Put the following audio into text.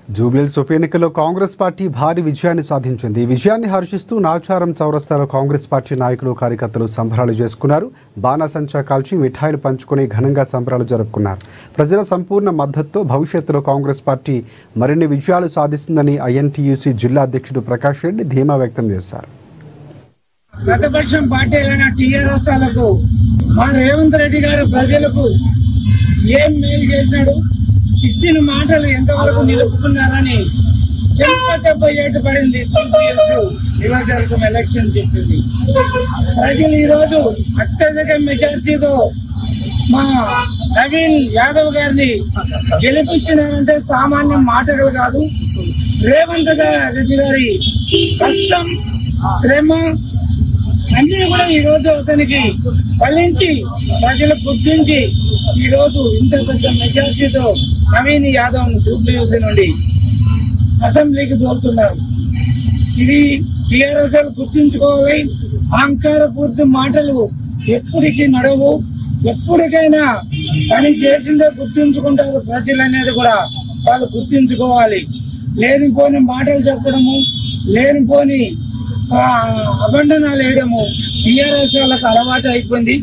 జూబ్లీహిల్స్ ఉప ఎన్నికల్లో కాంగ్రెస్ పార్టీ భారీ విజయాన్ని సాధించింది. ఈ విజయాన్ని హర్షిస్తూ నాచారం చౌరస్తాలో కాంగ్రెస్ పార్టీ నాయకులు కార్యకర్తలు సంబరాలు చేసుకున్నారు. బాణాసంచా కాల్చి మిఠాయిలు పంచుకుని ఘనంగా సంబరాలు జరుపుకున్నారు. ప్రజల సంపూర్ణ మద్దతుతో భవిష్యత్తులో కాంగ్రెస్ పార్టీ మరిన్ని విజయాలు సాధిస్తుందని ఐఎన్టీయూసీ జిల్లా అధ్యక్షుడు ప్రకాష్ రెడ్డి ధీమా వ్యక్తం చేశారు. ప్రతిపక్షం పార్టీలైన టీఆర్ఎస్ లకు మా రేవంత్ రెడ్డి గారు ప్రజలకు ఏం మేలు చేశాడు, ఇచ్చిన మాటలు ఎంతవరకు నిలుపుకున్నారని చెప్పబోయేట్టు పడింది. నియోజకవర్గం ఎలక్షన్ చెప్పింది. ప్రజలు ఈ రోజు అత్యధిక మెజార్టీతో మా నవీన్ యాదవ్ గారిని గెలిపించినారంటే సామాన్య మాటలు కాదు. రేవంత్ రెడ్డి గారి కష్టం, శ్రమ అన్ని కూడా ఈ రోజు అతనికి ఫలించి ప్రజలు గుర్తించి ఈ రోజు ఇంత పెద్ద మెజార్టీతో నవీన్ యాదవ్ జూబ్లీహిల్స్ నుండి అసెంబ్లీకి దోలుతున్నారు. ఇది టీఆర్ఎస్ గుర్తించుకోవాలి. అహంకార పూర్తి మాటలు ఎప్పటికీ నడవు. ఎప్పటికైనా పని చేసిందే గుర్తించుకుంటారు ప్రజలు అనేది కూడా వాళ్ళు గుర్తించుకోవాలి. లేనిపోని మాటలు చెప్పడము, లేనిపోని అబండనాలు వేయడము టీఆర్ఎస్ వాళ్ళకి అలవాటు అయిపోయింది.